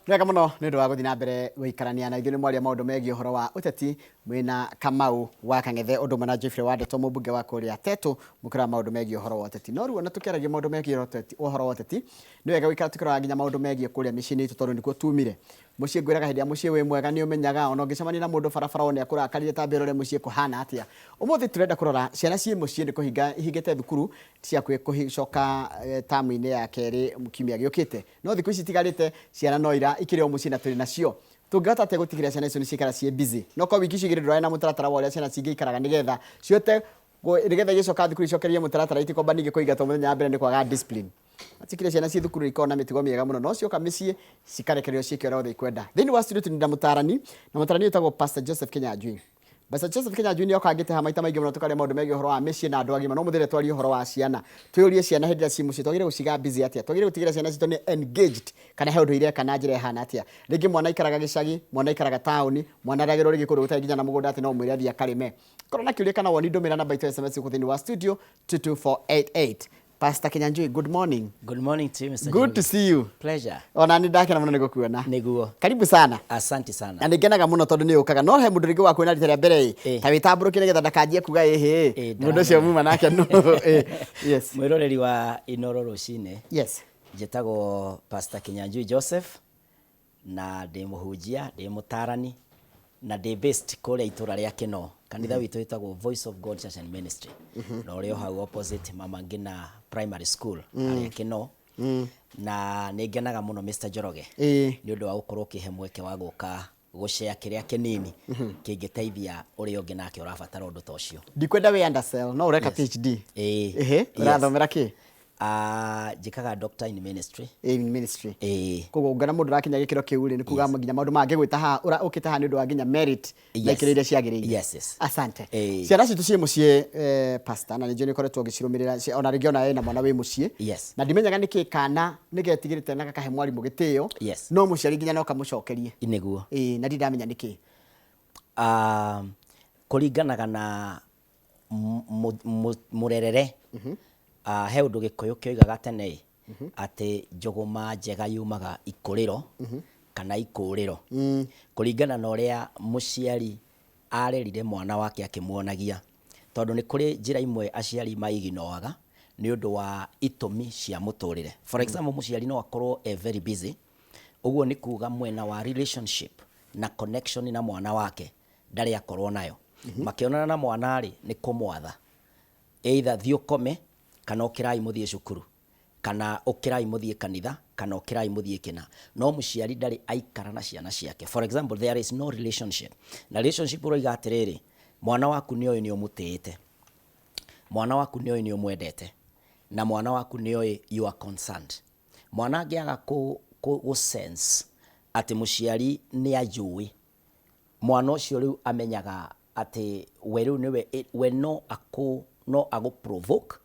Rega muno nĩ ũndũ wa gũthiĩ na mbere gũikarania na ithuĩ nĩ mwaria maũndũ megiĩ ũhoro wa ũteti mwĩna Kamau wa Kang'ethe ũndũ ũmwe na Jeffrey wa Ndeto mũmbunge wa kũrĩa Tetu mũkĩra maũndũ megiĩ ũhoro wa ũteti. No rĩu ona tũkĩaragia maũndũ megiĩ ũhoro wa ũteti nĩ wega gũikara tũkĩroraga nginya maũndũ megiĩ kũrĩa mĩciĩ-inĩ itũ tondũ nĩkuo tumire. Mũciĩ ngwĩraga hĩndĩ ya mũciĩ wĩ mwega nĩ ũmenyaga ona ũngĩcemania na mũndũ barabara one akũrakarire ta mbere ũrĩa mũciĩ kũhana atĩa. Ũmũthĩ tũrenda kũrora ciana ciĩ mũciĩ nĩ kũhinga ihingĩte thukuru ciakuhĩ kũcoka tamu-inĩ ya kerĩ kiumia gĩũkĩte. No thikũ ici itigarĩte ciana no ikĩrĩ o mũciĩ na tũrĩ nacio. Tũngĩhota atĩa gũtigĩrĩra ciana icio nĩ ciikara ciĩ busy. No kwa wiki ici igĩrĩ ndũrarĩ na mũtaratara wa ũrĩa ciana cingĩikaraga nĩgetha cihote nĩgetha igĩcoka thukuru icokerie mũtaratara itikomba ningĩ kũingatwo mũthenya wa mbere nĩ kwaga discipline. Matikire ciana ciĩ thukuru ikona mĩtugo mĩega mũno no cioka mĩciĩ cikarekererio ciĩke ũrĩa othe ikwenda. Thĩinĩ wa studio tũnĩ na mũtarani na mũtarani wĩtagwo Pastor Joseph Kinyanjui. Pastor Joseph Kinyanjui nĩ okangĩte ha maita maingĩ mũno tũkarĩa maũndũ megiĩ ũhoro wa mĩciĩ na andũ agima no mũthĩre twarie ũhoro wa ciana. Twĩyũrie ciana hĩndĩ ĩrĩa ciĩ mũciĩ twagĩrĩire gũciga busy atĩa. Twagĩrĩire gũtigĩrĩra ciana citũ nĩ engaged kana he ũndũ ireka na njĩra ĩhana atĩa. Rĩngĩ mwana ikaraga gĩcagi, mwana ikaraga taũni, mwana aragĩrwo rĩngĩ kũndũ gũtarĩ nginya na mũgũnda atĩ no mwĩre athiĩ akarĩme. Korwo na kĩũria kana woni ndũmĩra namba itũ SMS thĩinĩ wa studio 22488. Pastor Kinyanjui, good morning. Good morning to you, Mr. Good to see you. Pleasure. Ona nĩ ndakena mũno nĩ gũkuona. Nĩguo. Karibu sana. Asante sana. Na nĩngenaga mũno tondũ nĩ ũkaga no he mũndũ rĩngĩ wa kuona rita rĩa mbere ta wĩtambũrũkie nĩgetha ndakanjie kuga mũndũ ũcio muma nake no. Yes. Mwĩroreri wa Inoro Rũcinĩ. Yes. Njĩtagwo Pastor Kinyanjui Joseph na ndĩ mũhunjia, ndĩ mũtarani na ndĩ based kũrĩa itũra rĩa Kĩno. Kanitha witũ wĩtagwo Voice of God Church and Ministry. Na ũrĩa hau opposite Mama Ngina Primary School harĩa Kĩno. Na nĩ ngenaga mũno Mr. Njoroge nĩ ũndũ wa gũkorwo ũkĩhe mweke wa gũka gũshare kĩrĩa kĩnini kĩngĩteithia ũrĩa ũngĩ nake ũrabatara ũndũ ta ũcio. Ndikwenda we undersell no ũreka PhD. Ũrathomera kĩ? Njikaga doctor in ministry. In ministry. Koguo ngana mũndũ rakinya gĩkĩro kĩu rĩ nĩ kuga nginya maũndũ mangĩ gwĩta ha ũkĩta ha nĩ ũndũ wa nginya merit na ikĩrĩ iria ciagĩrĩire. Yes. Asante. Ciana citũ ciĩ mũciĩ pastor na nĩnjũ nĩ koretwo ngĩcirũmĩrĩra ona rĩngĩ ona na mwana wĩ mũciĩ. Na ndimenyaga nĩkĩ kana nĩgetigĩrĩte na gakahe mwarimũ gĩtĩo no mũciari nginya no kamũcokerie. Nĩguo. Na ndamenya nĩkĩ. Kũringanaga na mũrerere he ũndũ Gĩkũyũ kĩoigaga tene atĩ njũgũma njega yumaga ikũrĩro kana ikũrĩro kũringana na ũrĩa mũciari arerire mwana wake akĩmuonagia tondũ nĩ kũrĩ njĩra imwe aciari maiginoaga nĩ ũndũ wa itũmi cia mũtũrĩre. For example mũciari no akorwo very busy ũguo nĩ kuga mwena wa relationship na connection na mwana wake ndarĩ akorwo nayo makĩonana na mwana rĩ nĩ kũmwatha either thiĩ ũkome kana ũkĩrai mũthiĩ cukuru kana ũkĩrai mũthiĩ kanitha kana ũkĩrai mũthiĩ kĩna no mũciari ndarĩ aikara na ciana ciake. For example there is no relationship na relationship ũroiga atĩrĩrĩ mwana waku nĩ ũyũ nĩ ũmũtĩĩte, mwana waku nĩ ũyũ nĩ ũmwendete na mwana waku nĩ ũyũ you are concerned. Mwana angĩaga kũ sense atĩ mũciari nĩ ajũĩ mwana ũcio rĩu amenyaga atĩ we rĩu nĩwe we no agũ provoke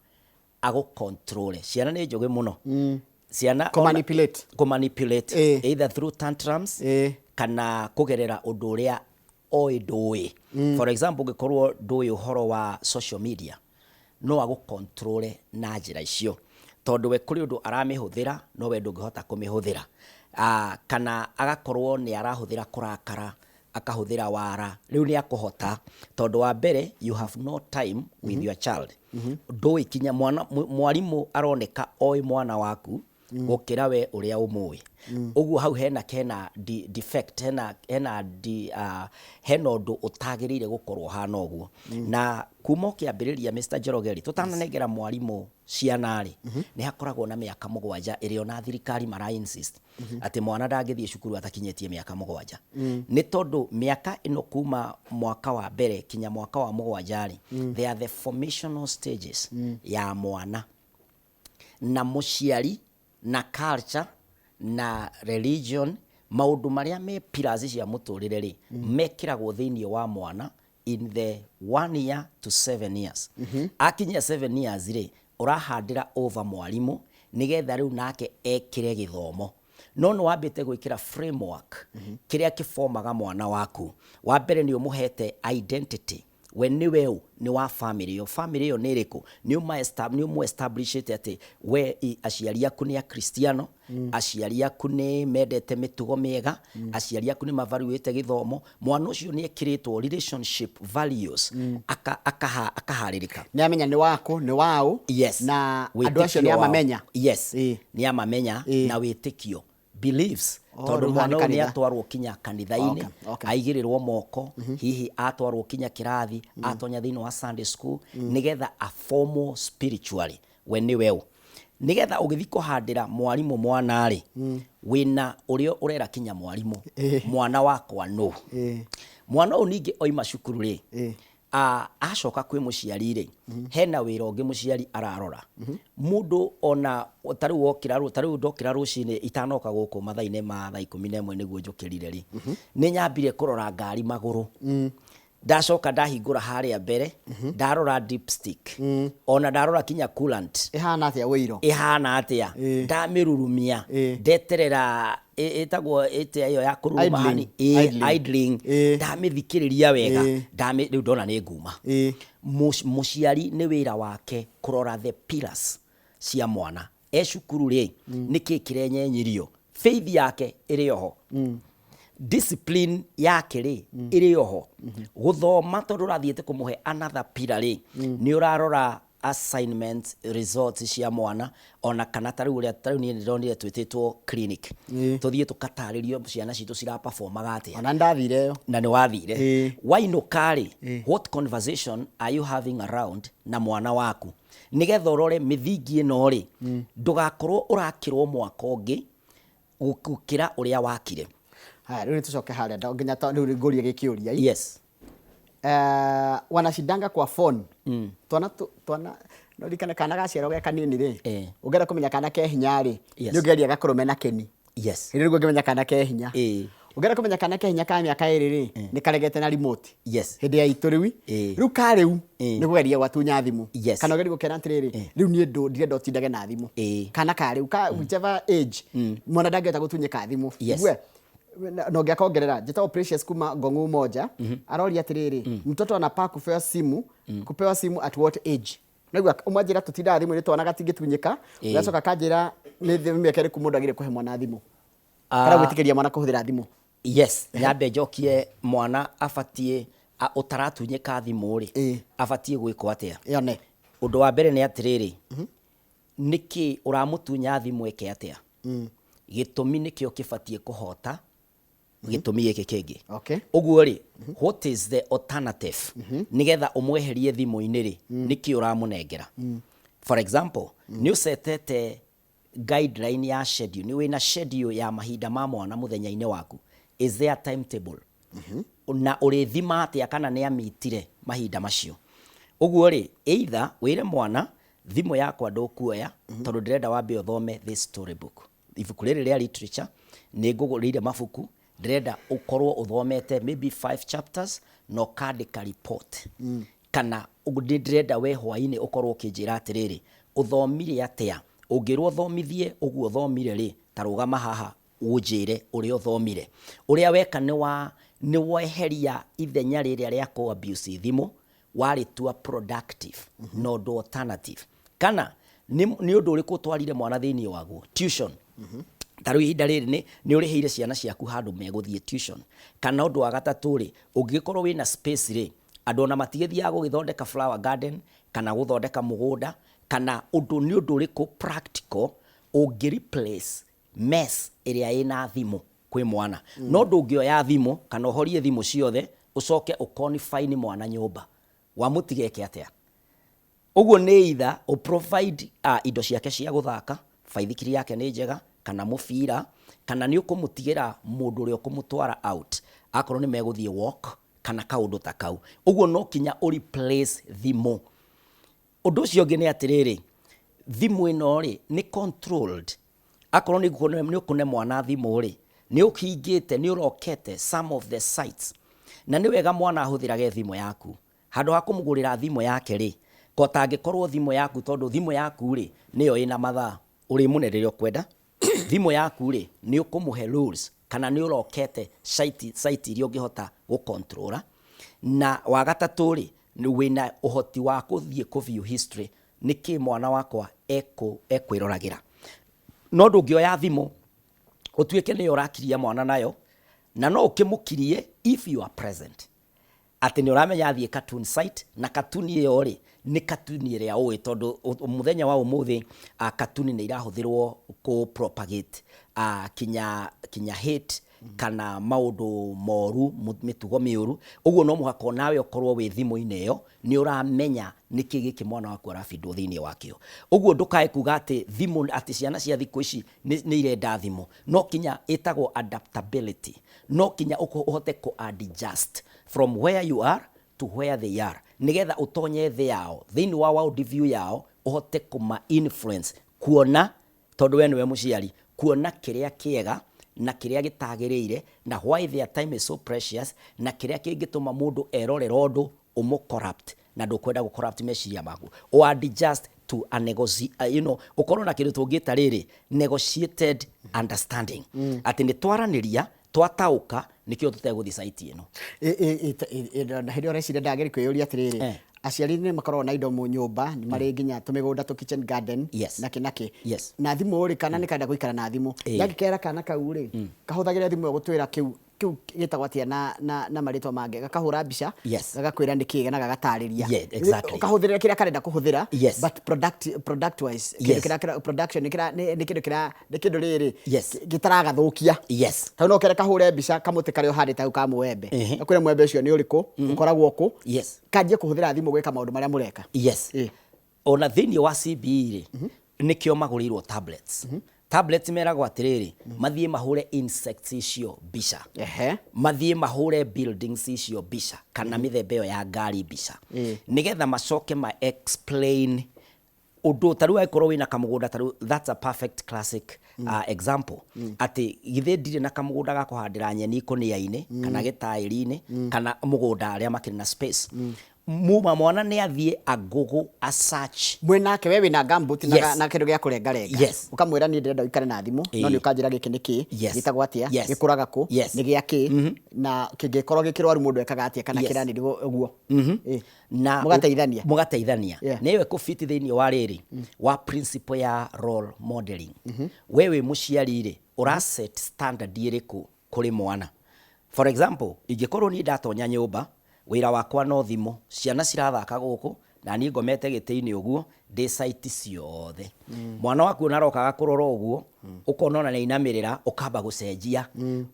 agũ control. Ciana nĩ njũgĩ mũno. Ciana manipulate either through tantrums kana kũgerera ũndũ ũrĩa oĩ ndũĩ. For example ũngĩkorwo ndũĩ ũhoro wa social media no agũ control na njĩra icio tondũ we kũrĩ ũndũ aramĩhũthĩra no we ndũngĩhota kũmĩhũthĩra. Kana agakorwo nĩ arahũthĩra kũrakara akahũthĩra wara rĩu nĩ akũhota tondũ wa mbere you have no time with your child. Ndũĩ kinya mwarimũ aroneka oĩ mwana waku gũkĩra we ũrĩa ũmũĩ. Ũguo hau hena defect hena ũndũ ũtagĩrĩire gũkorwo hana ũguo. Na kuma ũkĩambĩrĩria Mr. Njoroge tũtananengera mwarimũ ciana rĩ nĩ hakoragwo na mĩaka 7 ĩrĩa ona thirikari mara insist atĩ mwana ndangĩthiĩ cukuru atakinyĩtie mĩaka 7. Nĩ tondũ mĩaka ĩno kuma mwaka wa mbere kinya mwaka wa 7 rĩ they are the formational stages ya mwana na mũciari na culture na religion maũndũ marĩa me pillars cia mũtũrĩre rĩ mekĩragwo thĩinĩ wa mwana in the 1 year to 7 years. Akinyia 7 years rĩ ũrahandĩra over mwarimũ nĩgetha rĩu nake ekĩre gĩthomo no nĩ wambĩte gwĩkĩra framework kĩrĩa kĩformaga mwana waku. Wa mbere nĩ ũmũhete identity we niwe u ni wa family yo family yo niriku ni umu establish ate we aciari aku ni a Kristiano aciari aku ni mendete mitugo miega aciari aku ni mavaruite githomo mwana ucio ni ekiritwo relationship values akaharirika ni amenya ni wako ni wao yes. na andu acio ni amamenya yes ni amamenya na witikio beliefs tondu mwana uyu ni atwarwo kinya kanitha-ini aigirirwo moko hihi atwarwo kinya kirathi atonya thiini wa Sunday school nigetha a formal spiritually we ni weu nigetha ugithi kuhandira mwarimu mwana ri wina urio urera kinya mwarimu mwana wakwa no mwana uyu ningi oima cukuru ri acoka kwi muciari ri hena wira ungi muciari ararora mundu ona tariu wokira tariu ndokira rucini itanoka guku mathaine ma thaa 11 niguo njukirire ri ni nyambire kurora ngari maguru ndacoka ndahingura haria mbere ndarora dipstick ona ndarora kinya coolant ihana atia wiro ihana atia ndamirurumia ndeterera etagwo ite iyo ya kuruma hani idling ndamithikiriria wega riu ndona ni nguma muciari ni wira wake kurora the pillars cia mwana cukuru ri niki kirenyenyirio faith yake iri oho discipline yake ri iri oho guthoma tondu rathiete kumuhe another pillar ri ni urarora assignment results cia mwana ona kana tariu ni ndonire twititwo clinic tuthie tukataririo ciana citu cira perform agate ona ndathire yo na ni wathire wainukari what conversation are you having around na mwana waku nigetha urore mithingi ino ri ndugakorwo urakirwo mwaka ungi gukira uria wakire riu tucoke haria nginya riu ngurie gikiuria yes wanashidanga kwa phone twana no dikana kana gaciaro ge kanini ri ugera kumenya kana ke hinya ri ni ugeria gakurume na keni yes riu ngumenya kana ke hinya ugera kumenya kana ke hinya ka miaka iri ri ni karegete na remote yes hindi ya itu riu ka riu ni kugeria gwatunya thimu kana ugeria gukera ntiriri riu ni ndirenda utindage na thimu kana ka riu ka whichever age mwana ndangeta gutunyika thimu yes no ngiakongerera njitao Precious kuma Ngong'u moja aroria atiriri mtoto anapaa kupewa simu at what age nagwa umwajira tutinda thimu ni twana gatingitunyika ugacoka kanjira ni thimu yake ku mundu agire kuhe mwana thimu kana gwitikiria mwana kuhuthira thimu yes nyambe njokie mwana afatie utaratunyika thimu ri afatie gwiko atia yone undu wa mbere ni atiriri niki uramutunya thimu eke atia gitumi nikio kifatie kuhota gitumi giki kingi uguo ri what is the alternative nigetha umweherie thimu-ini ri niki uramunengera for example ni usetete guideline ya schedule ni wina schedule ya mahinda ma mwana muthenya-ini waku is there timetable na urithima atia kana ni amitire mahinda macio uguo ri either wire mwana thimu yakwa ndukuoya tondu ndirenda wambe uthome this storybook ibuku riri ria literature ni ngugurire mabuku ndirenda ukorwo uthomete maybe 5 chapters no kandika report kana ndirenda we hwaini ukorwo ukinjira atiriri uthomire atia ungirwo thomithie uguo thomire ri tarugama haha unjire uri uthomire uria weka ni weheria ithenya riria ria ku abuse thimu waritua productive no do alternative kana ni undu uriku twarire mwana thiini waguo tuition taru ihinda riri ni uriheire ciana ciaku handu meguthie tuition kana undu wa gatatu ri ungikorwo wina space ri andu ona matigithia gugithondeka flower garden kana guthondeka mugunda kana undu ni undu uriku practical ungi replace mess iria ina thimu kwi mwana no ndungioya thimu kana uhorie thimu ciothe ucoke ukonifine mwana nyumba wamutigeke atia uguo ni either u provide indo ciake cia guthaka baithikiri yake ni njega kana mubira kana ni ukumutigira mundu uri ukumutwara out akorwo ni meguthie walk kana kaundu ta kau uguo no kinya u replace thimu undu ucio ungi ni atiriri thimu ino ri ni controlled akorwo ni ukune mwana thimu ri ni ukingite ni urokete some of the sites na ni wega mwana ahuthirage thimu yaku handu ha kumugurira thimu yake ri ko tangikorwo thimu yaku tondu thimu yaku ri niyo ina mathaa uri muneririo kwenda thimu yaku ri ni ukumuhe rules kana ni urokete site iria ungihota gukontrola na wa gatatu ri ni wina uhoti wa kuthie ku view history niki mwana wakwa ekwirораgira no ndungioya thimu utuike ni urakiria mwana nayo na no ukimukirie if you are present ati ni uramenya athie cartoon site na cartoon iyo ri ni cartoon iria uwi tondu muthenya wa umuthi cartoon ni irahuthirwo ku propagate kinya hate kana maundu moru mitugo miuru uguo no muhaka nawe ukorwo wi thimu-ini iyo ni uramenya niki giki mwana waku arabindwo thiini wakio uguo ndukae kuga ati thimu ati ciana cia thiku ici ni irenda thimu no kinya itagwo adaptability no kinya uhote ku adjust from where you are to where they are nigetha utonye thi yao thiini wa world view yao uhote kuma influence kuona tondu we niwe muciari kuona kiria kiega na kiria gitagirire na why their time is so precious na kiria kingituma mundu erorera undu corrupt na ndukwenda gu corrupt meciria maku or adjust to a ukorwo na kindu tungita riri negotiated understanding ati ni twaraniria twatauka nikio tuteguthi site ino na hindi oreciria ndageri kwiyuria atiriri aciari ni makorwo na indo mu nyumba ni mari nginya tumigunda tu kitchen garden naki na thimu ri kana ni kanda guikara na thimu yagikera kana kau ri kahuthagira thimu gutwira kiu gitagwatia na maritwa mange gakahura mbica gagakwira ndiki na gagatariria kahuthira kira karenda kuhuthira but product wise kira production ni kindu riri gitaraga thukia tau no kere kahure mbica kamuti kare handi tau ka muembe akwira muembe ucio ni uriku ukoragwo ku kanjie kuhuthira thimu gwika maundu maria mureka ona thiini wa CBE ri nikio magurirwo tablets tablets meragwo atiriri mathie mahure insects icio bica mathie mahure buildings icio bica kana mithembe yo ya ngari bica nigetha macoke ma explain undu taru aikorwo wina kamugunda taru that's a perfect classic example ati githe ndire na kamugunda ga kuhandira nyeni kunia-ini kana gitairi-ini kana mugunda aria makiri na space muma mwana ni athie agugu a search mwenake wewe na gambut na kindu gya kurenga renga ukamwira ni ndenda ikare na thimu no ni ukanjira giki niki gitagwo atia gikuraga ku ni gya ki na kingikorwo gikirwaru mundu ekaga atia kana kirani ndigo uguo na mugateithania niwe ku fit thiini wa riri wa principle ya role modeling wewe muciari ri ura set standard iriku kuri mwana for example ingikorwo ni ndatonya nyumba wira wakwa no thimu ciana cirathaka guku na ni ngomete giti-ini uguo ndi site ciothe mwana waku narokaga kurora uguo ukonona ni inamirira ukamba gucenjia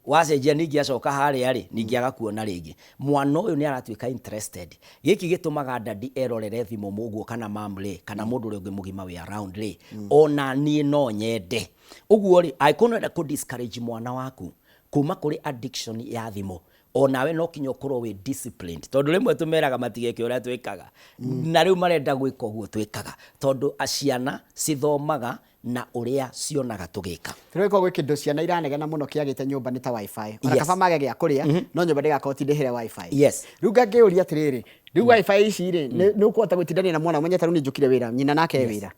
wacenjia ningi acoka haria ri ningi agakuona ringi mwana uyu ni aratuika interested giki gitumaga dadi erorere thimu muguo kana mamle kana mundu uri ungi mugima we around ri ona ni no nyende uguo ri aikonenda ku discourage mwana waku kuma kuri addiction ya thimu onawe no kinyo korwo we disciplined tondu rimwe tumeraga matigeke uria twikaga na riu marenda gwika uguo twikaga tondu aciana cithomaga na uria cionaga tugika turiko gwi kindu ciana iranegena muno kiagite nyumba ni ta wifi ona kaba mage gya kuria no nyumba ndigakoti ndihere wifi riu ngangiuria atiriri riu wifi ici ri ni ukwota gutindania na mwana mwenye taru ni njukire wira nyina nake wira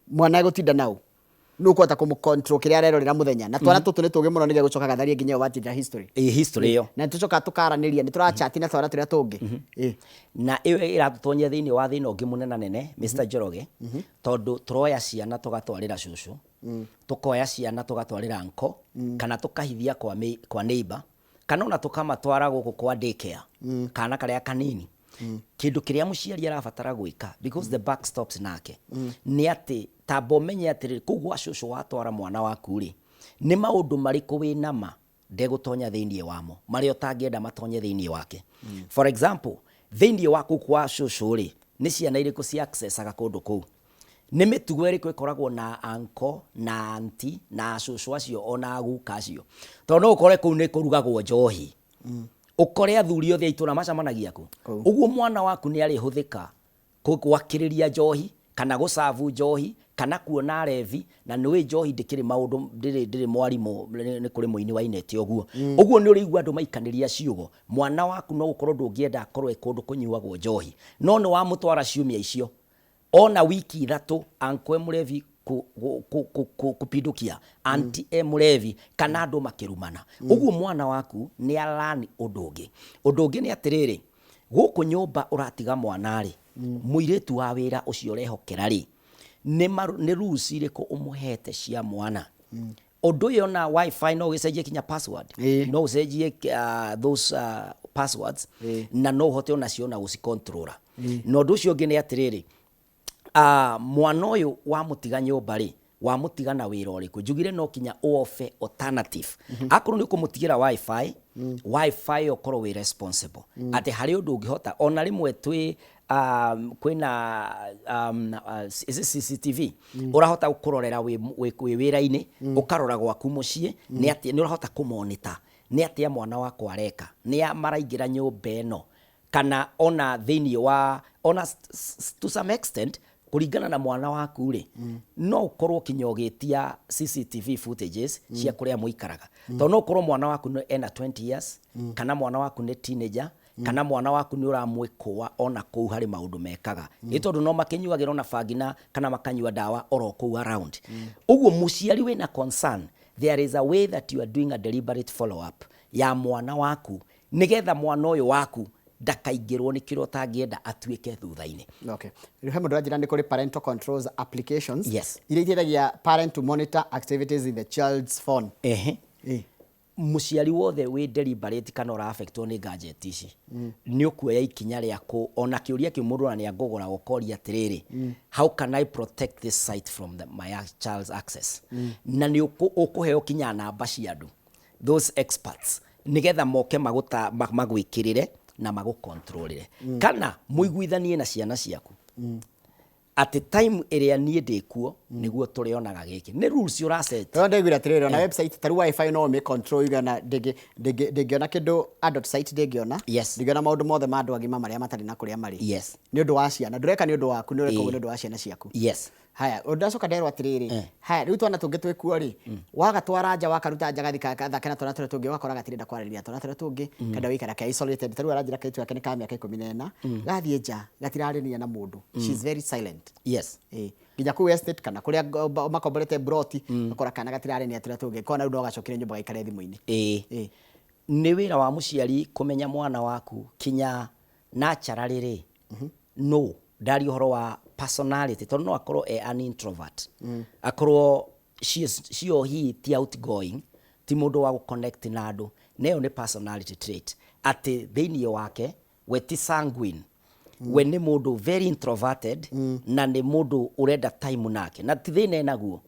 mwana gutinda nau nukwata kumu control kiria arerorera muthenya na twana tutu ni tugi muno nige gucoka gathari nginya watija history iyo na tucoka tukaraniria ni tura chat na twana turia tungi na iyo iratutonya thiini wa thiini ungi munena nene Mr Njoroge tondu turoya ciana tugatwarira cucu tukoya ciana tugatwarira nko kana tukahithia kwa neighbor kana ona tukamatwara guku kwa daycare kana karia kanini kindu kiria muciari arabatara gwika because the back stops nake ni ati tabo menye atiri kugwa cucu watwara mwana waku ri ni maundu mariku winama ndegutonya thiini wamo mari utangienda matonye thiini wake for example thiini waku kwa cucu ri ni ciana iriku ci accessaga kundu kuu ni mitugo iriku ikoragwo na anko na auntie na cucu acio ona aguka acio tondu ukore kuu ni kurugagwo njohi ukore athuri othe aitura macamanagia ku uguo mwana waku ni ari huthika gwakiriria njohi kana gusavu njohi kana kuona revi na niwe njohi ndikiri maundu ndiri mwarimu ni kuri muini wa ineti uguo ni urigwa andu maikaniria ciugo mwana waku no gukorwo ndungienda akorwo ekundu kunyuagwo njohi no ni wa mutwara ciumia icio ona wiki 3 ankwe murevi kupindukia anti murevi kana andu makirumana uguo mwana waku ni alani undu ungi ni atiriri guku nyumba uratiga mwana ri muiritu wa wira ucio rehokera ri ni rules iriku umuhete cia mwana undu yo na wifi no gicenjie kinya password no gicenjie those passwords na no hote ona cio na guci controller no ndu cio ngi ni atiriri mwana uyu wa mutiga nyumba ri wa mutiga na wira uriku njugire no kinya offer alternative akuru ni kumutigira wifi wifi okoro we responsible ati hari undu ungihota ona rimwe twi kwina CCTV urahota ukurorera wi wira-ini ukarora gwaku mucii ni ati ni urahota kumonitor ni ati mwana wako areka ni maraingira nyumba eno kana ona thini wa ona to some extent kuringana na mwana waku ri no ukorwo kinyogetia CCTV footages cia kuria muikaraga to no ukorwo mwana waku ena 20 years kana mwana waku ni teenager kana mwana waku ni uramwikwa ona kou hari maundu mekaga ni tondu no makinyuagira ona fagina kana makanyua dawa oro kou around uguo muciari wina concern there is a way that you are doing a deliberate follow up ya mwana waku nigetha mwana uyu waku ndakaingirwo ni kiro tangienda atuike thutha-ini. Okay. He mundu ajira ni kuri parental controls applications. Yes. Ile iteithagia parent to monitor activities in the child's phone. Muciari wothe wi deliberate kana ora affectwo ni gadget ici ni ukuoya ikinya ria ku ona kiuria ki mundu ni agogora gokoria atiriri how can I protect this site from my child's access na ni ukuheo kinya namba cia andu those experts nigetha moke magwikirire na magukontrolire kana muiguithanie na ciana ciaku at the time area nie ndikuo niguo turionaga giki ni rules ura set to ndegwira atiriri na website taru wifi no me control igana ndingiona kindu adult site ndingiona ndingiona maundu mothe ma andu agima maria matari na kuria mari ni undu wa ciana ndureka ni undu waku ni ureka ni undu wa ciana ciaku haya undacoka nderwo atiriri haya riu twana tungi twikuo ri waga twara nja wakaruta nja gathika thakena twana twana tungi wakora gatirida kwariria twana twana tungi kada wikara ka isolated taru aranjira kaitu yake ni ka miaka 14 gathie nja gatirariria na mundu she is very silent nginya ku estate kana kuria makomborete broti akora kana gatirariria twana tungi kona ndo gacokire nyumba gaikare thimu-ini ni wira wa muciari kumenya mwana waku kinya naturally ri no ndari horo wa personality tondu no akorwo an introvert akorwo she or he ti outgoing ti mundu wa connect na andu neyo ni personality trait ati thini wake we ti sanguine we ni mundu very introverted na ni mundu urenda time nake na ti thina enaguo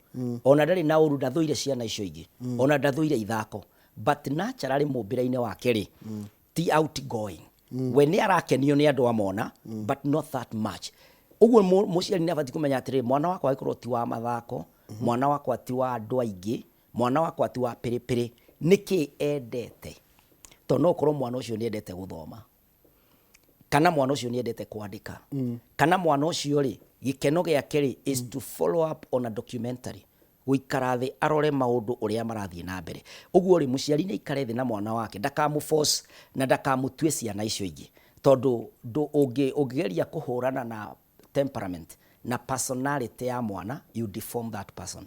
ona ndari na uru ndathuire ciana icio ingi ona ndathuire ithako but naturally mumbira-ine wake ri ti outgoing we ni arakenio ni andu amona but not that much uguo muciari ni abati kumenya atiri mwana wakwa ikorwo ti wa mathako mwana wakwa ti wa andu aingi mwana wakwa ti wa piripiri niki endete to no korwo mwana ucio ni endete guthoma kana mwana ucio ni endete kwandika kana mwana ucio ri gikeno giake ri is to follow up on a documentary guikara thi arore maundu uria marathie na mbere uguo ri muciari ni ikare thi na mwana wake ndakamu force na ndakamutue ciana icio ingi tondu ungigeria kuhurana na temperament na personality ya mwana you deform that person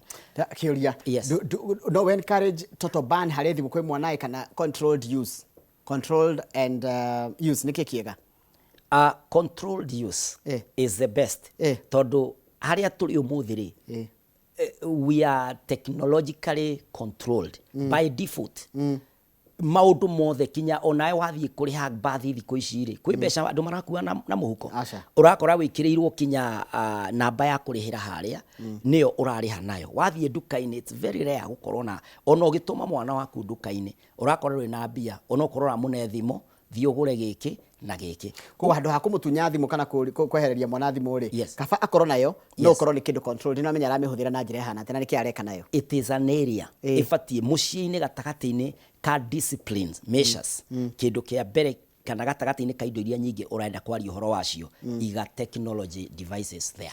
kiuria no we encourage total ban harithi mukwe mwana kana controlled and use niki kiega controlled use is the best tondu haria turi umuthiri we are technologically controlled by default maundu mothe kinya onae wathie kuriha bathi thiku ici ri kwi mbeca andu marakua na muhuko urakora wikirirwo kinya namba ya kurihira haria niyo urariha nayo wathie nduka-ini it's very rare gukorwo na ona ugituma mwana waku nduka-ini urakora ri na mbia ona ukorora mune thimo thio gure giki na giki kwa handu ha kumutunya thimu kana kwehereria mwana thimu ri kaba akorwo nayo no ukorwo ni kindu control dino amenya aramihũthĩra na njĩra hana tena niki areka nayo it is an area ifatie muciĩ-inĩ gatagati-inĩ ka disciplines measures kindu kia mbere kana gatagati-inĩ ka indo iria nyingĩ urenda kwaria uhoro wacio iga technology devices there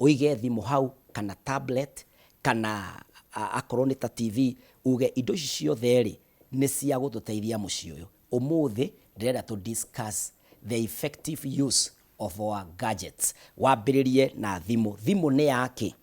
uige thimu hau kana tablet kana akorwo ni ta TV uge indo ici ciothe ri ni cia gũtũteithia muciĩ ũyũ umuthi ndĩrenda to discuss the effective use of our gadgets wambĩrĩrie na thimu ni yake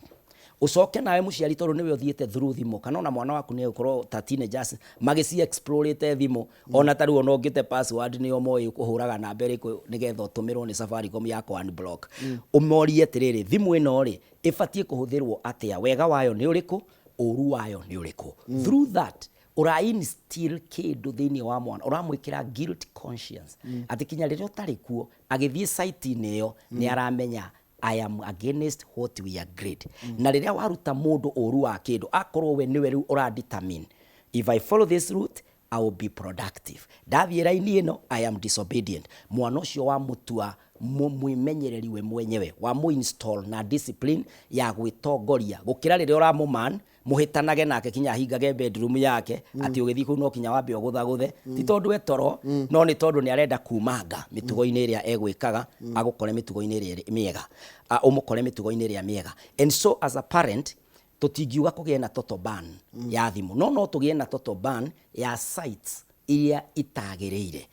ucoke nawe muciari tondu niwe uthiete through thimo kana ona mwana waku ni ukorwo ta teenagers magisi explorate thimo ona taru ona ongite password ni omoi kuhuraga na mbere nigetha utumirwo ni Safaricom yako unblock umorie tiriri thimu ino ri ibatie kuhuthirwo atia wega wayo ni uriku uru wayo ni uriku through that ura instill kindu thiini wa mwana uramwikira guilt conscience ati kinya riria utari kuo agithie site ineo ni aramenya I am against what we agreed. Na riria waruta mundu uru wa kindu akorwo we niwe riu ura determine if I follow this route I will be productive. Dathie raini ino I am disobedient. Mwana ucio wa mutua mwimenyereri we mwenyewe wa mu install na discipline ya gwitongoria gukira riria uramuman muhitanage nake kinya hingage bedroom yake ati ugithi ku no kinya wambe guthaguthe ti tondu etoro no ni tondu ni arenda kumanga mitugo-ini iria egwikaga agukore mitugo-ini iria miega umukore mitugo-ini iria miega. And so as a parent tutingiuga kugie na total ban ya thimu no tugie na total ban ya sites iria itagiriire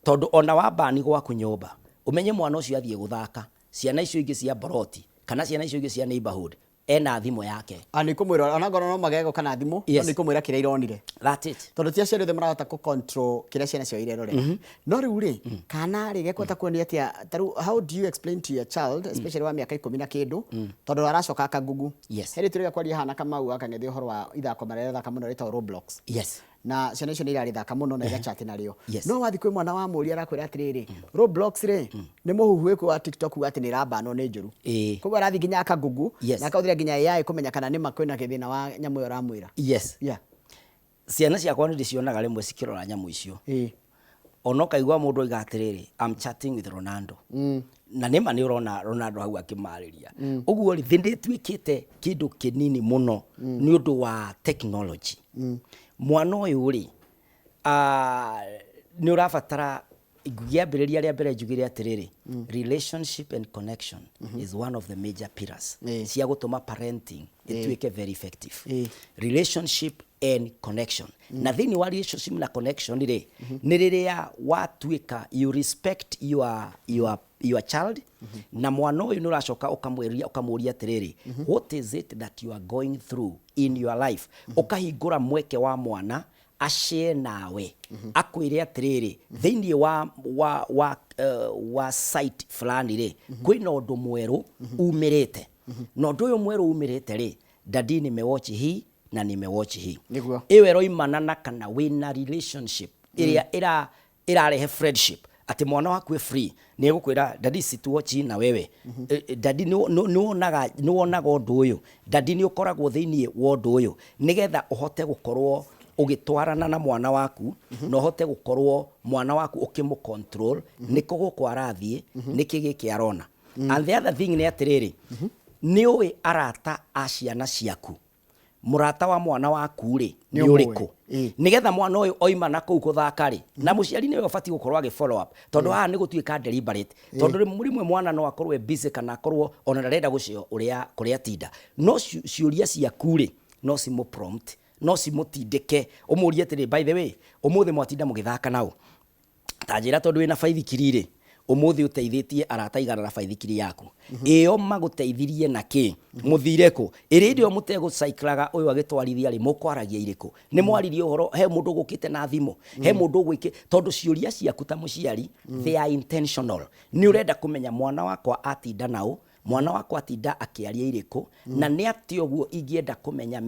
tondu ona wa ban gwaku nyumba umenye mwana ucio athie guthaka ciana icio ingi cia boroti kana ciana icio ingi cia neighborhood ena thimu yake ani kumwira ona ngoro no magego kana thimu ni kumwira kire ironire that's it tondu tia ciothe marahota ku control kire ciana cio irerore no riu ri kana ri gekota kuonia atia taru how do you explain to your child especially wa miaka 10 na kindu tondu aracoka akagugu heri turiga kwaria hana Kamau akangethi uhoro wa ithako marere thaka muno rita Roblox na ciana icio ni irari thaka muno na chat nario no wathi kwi mwana wa muri arakwira atiriri Roblox ri ni muhuhu ku wa TikTok ati ni rabano ni njuru koguo arathi nginya akagugu na akauthiria nginya AI kumenya kana ni makwina githina wa nyamu yo ramwira ciana ciakwa ni ndicionaga rimwe cikirora nyamu icio ono kaigwa mundu oiga atiriri I'm chatting with Ronaldo na nima ni urona Ronaldo hau akimariria uguo ri thindi twikite kindu kinini muno ni undu wa technology mwana uyu ri ni urabatara giambiriria ria mbere njugire atiriri relationship and connection is one of the major pillars cia gutuma parenting itwike very effective relationship and connection na thini wa relationship na connection ri ni riria watwika you respect your child na mwana uyu nuracoka ukamuria atiriri what is it that you are going through in your life ukahingura mweke wa mwana ashare nawe akwire atiriri thini wa site fulani ri kwina undu mweru umirite no undu uyu mweru umirite ri dadi nimewatch hii na nimewatch hii iwe roimanana kana wina relationship iria irarehe friendship ati mwana waku free ni egukwira dadi situwatch na wewe dadi ni wonaga undu uyu dadi ni ukoragwo thiini wa undu uyu nigetha uhote gukorwo ugitwarana na mwana waku no hote gukorwo mwana waku ukimu control niko gukwarathie nikigiki arona and the other thing ni atiriri ni uwe arata aciana ciaku murata wa mwana waku ri ni uriku nigetha mwana uyu oima na kuu kuthaka ri na muciari ni ubati gukorwo agi follow up tondu haha ni gutwika deliberate tondu murimwe mwana no akorwo busy kana akorwo ona ndarenda gucio kuria tinda no ciuria ciaku ri no simu prompt no simutindike umurie atiri by the way umuthi mwatinda mugithaka nao tanjira tondu wina baithikiri ri umuthi uteithitie arata igana na baithikiri yaku iyo maguteithirie na ki muthireko iridio mutego cyclaga uyu agitwarithia ri mukwaragia iriku ni mwaririe uhoro he mundu gukite na thimo he mundu gwiki tondu ciuria ciaku ta muciari they are intentional ni urenda kumenya mwana wakwa atinda nao mwana wakwa atinda akiaria iriku na ni ati oguo ingienda kumenya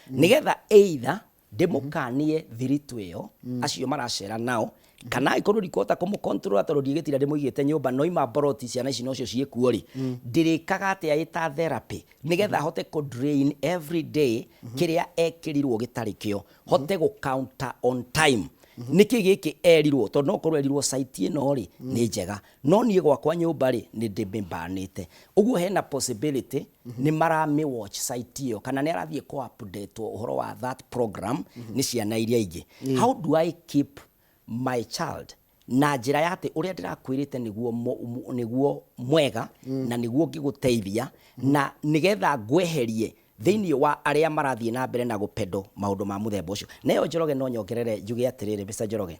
nigetha either ndimukanie thiritu iyo acio maracera nao kana ikorwo rikota kumu control tondu ndigitira ndimuigite nyumba no ima boroti ciana ici nocio ciekuo ri ndirikaga ati aita therapy nigetha hote ku drain every day kiria ekirirwo gitari kio hote gu counter on time niki giki erirwo tondu nokorwo erirwo site ino ri ni njega no nie gwakwa nyumba ri ni ndimbanite uguo hena possibility ni marami watch site iyo kana ni arathie ku update uhoro wa that program ni ciana iria ingi how do I keep my child na njira yate uria ndirakwirite niguo mwega na niguo ngiguteithia na nigetha ngweherie thiini wa aria marathie na mbere na gupedo maundu ma muthemba ucio neyo Njoroge no nyongerere njuge atiriri Mr. Njoroge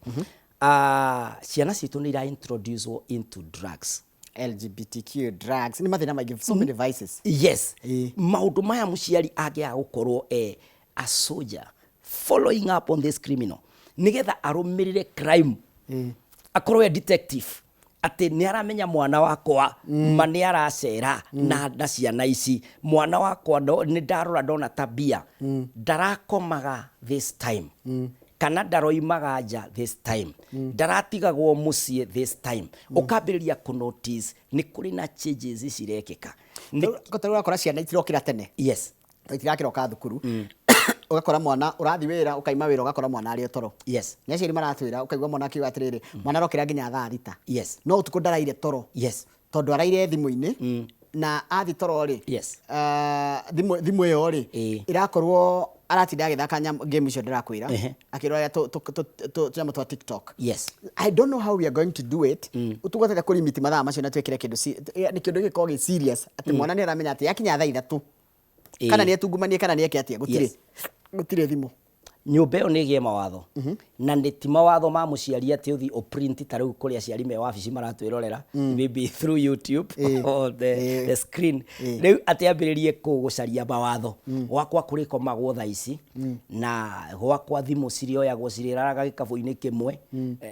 ciana citu ni ira introduce into drugs LGBTQ drugs ni mathina maingĩ, so many vices. Yes. Maundu maya muciari angĩaga gukorwo a soldier following up on this criminal nigetha arumirire crime, akorwo detective ati ni aramenya mwana wakwa ma ni aracera na ciana ici, mwana wakwa ni ndarora ndona tabia ndarakomaga this time, kana ndaroimaga nja this time, ndaratigagwo muciĩ this time, ukambĩrĩria ku notice ni kuri na changes cirekeka. Ngotorwa kora ciana itirokira tene. Yes. Itirakira thukuru. Ugakora mwana urathi wira ukaima wira ugakora mwana ari toro. Yes. Ni aciari maratwira ukaigwa mwana akiuga atiriri mwana arokira nginya thaa thita. Yes. No utuko ndaraire toro. Yes. Tondu araire thimu-ini na athi toro ri. Yes. Thimu iyo ri irakorwo aratinda agithaka game icio ndirakwira akirora tunyama twa TikTok. Yes. I don't know how we are going to do it. Utugotete kuri miti mathaa macio na twekire kindu ni kindu giko serious ati mwana ni aramenya ati yakinya thaa ithatu kana ni etungumanie kana ni eke atia gutire thimu. Nyumba ĩyo nĩ ĩgĩe mawatho na nĩ ti mawatho ma mũciari atĩ ũthi o print ta rĩu kũrĩa aciari me wabici maratwĩrorera maybe through YouTube or the screen rĩu atĩ ambĩrĩrie gũcaria mawatho gwakwa kũrĩkomagwo thaa ici na gwakwa thimũ cirĩoyagwo cirĩraraga gĩkabũ-inĩ kĩmwe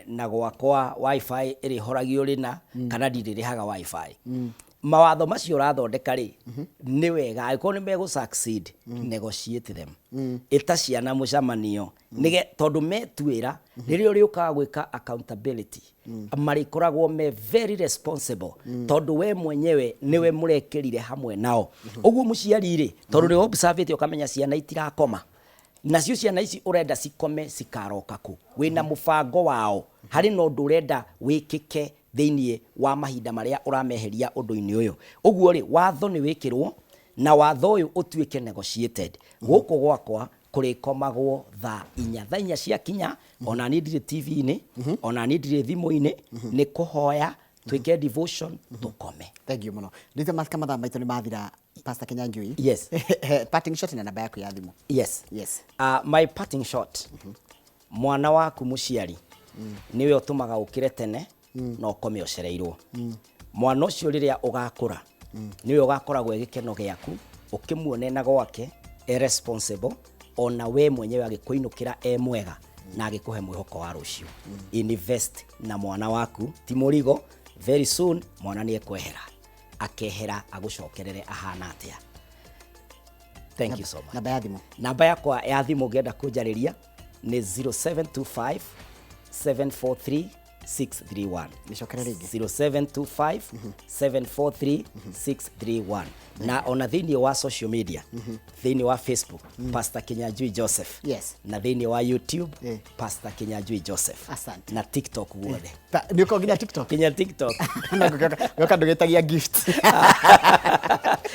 na gwakwa wifi ĩrĩhoragio rĩna kana ndirĩrĩhaga wifi. Mawatho macio ũrathondeka rĩ nĩ wega angĩkorwo nĩ megũ succeed negotiate them ĩta ciana mũcemanio tondũ metuĩra rĩrĩa ũrĩũkaga gwĩka accountability marĩkoragwo me very responsible tondũ we mwenyewe nĩwe mũrekĩrire hamwe nao. Ũguo mũciari rĩ tondũ nĩ observe ũkamenya ciana itirakoma nacio ciana ici ũrenda cikome cikaroka ku wĩna mũbango wao harĩ na ũndũ ũrenda wĩkĩke thĩinĩ wa mahinda marĩa ũrameheria ũndũ-inĩ ũyũ. Ũguo rĩ watho nĩ wĩkĩrwo na watho ũyũ ũtuĩke negotiated. Gũkũ gwakwa kũrĩkomagwo thaa inya ciakinya ona niĩ ndirĩ TV-inĩ ona niĩ ndirĩ thimũ-inĩ nĩ kũhoya twĩke devotion tukome. Thank you muno. Ndite mathaa maitũ nĩ mathira Pastor Kinyanjui. Yes. Parting shot na namba yaku ya thimũ. Yes. My parting shot. Mwana waku mũciari niwe ũtũmaga ũkĩre tene no kome ũcereirwo. Mwana ũcio rĩrĩa ũgakũra niwe ũgakoragwo gĩkeno gĩaku ũkĩmuone na gwake responsible ona we mwenyewe agĩkũinũkĩra mwega na agĩkũhe mwĩhoko wa rũciũ. Invest na mwana waku ti mũrigo. Very soon mwana nĩ ekwehera akehera agũcokerere ahana atĩa. Thank you so much. Namba ya thimũ. Namba yakwa ya thimũ ũngĩenda kũnjarĩria nĩ 0725 743 631. Nĩcokere rĩngĩ. 0725 743 631. Na ona thĩinĩ wa social media thĩinĩ wa Facebook Pastor Kinyanjui Joseph. Yes. Na thĩinĩ wa YouTube Pastor Kinyanjui Joseph. Asante. Na TikTok guothe. Nĩ uko nginya TikTok. Kinya TikTok. Ngoka ndũgĩtagia gift.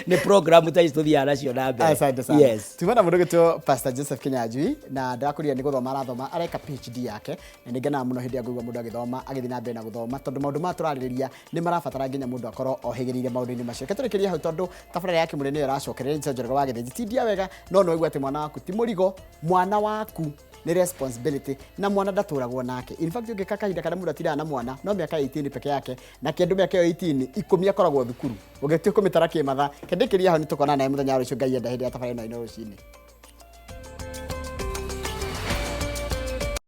Nĩ program ta ici tũthiaga nacio na mbere. Asante sana. Yes. Tumana mũndũ gĩtwo Pastor Joseph Kinyanjui na ndakũria nĩ gũthoma arathoma areka PhD yake na nĩngenaga mũno hĩndĩ ya ngũigua mũndũ agĩthoma agĩthiĩ na mbere na gũthoma tondũ maũndũ ma tũrarĩrĩria nĩ marabatara nginya mũndũ akorwo ohĩgĩrĩire maũndũ-inĩ macio. Ketũrĩkĩria hau tondũ tabarĩra yake mũnene ĩyo ĩracokereria nĩ Njoroge wa Gĩthĩnji ti ndia wega no no igua atĩ mwana waku ti mũrigo, mwana waku ni responsibility na mwana ndatũragwo nake. In fact ũngĩka kahinda kana mũndũ atiraga na mwana no mĩaka 18 peke yake na kĩndũ mĩaka 18 10 akoragwo thukuru ũgĩtua kũmĩtara kĩmatha. Kendĩkĩria hau nĩ tũkona naye mũthenya wa rũciũ Ngai enda hĩndĩ ya tabarĩra ĩno rũcinĩ.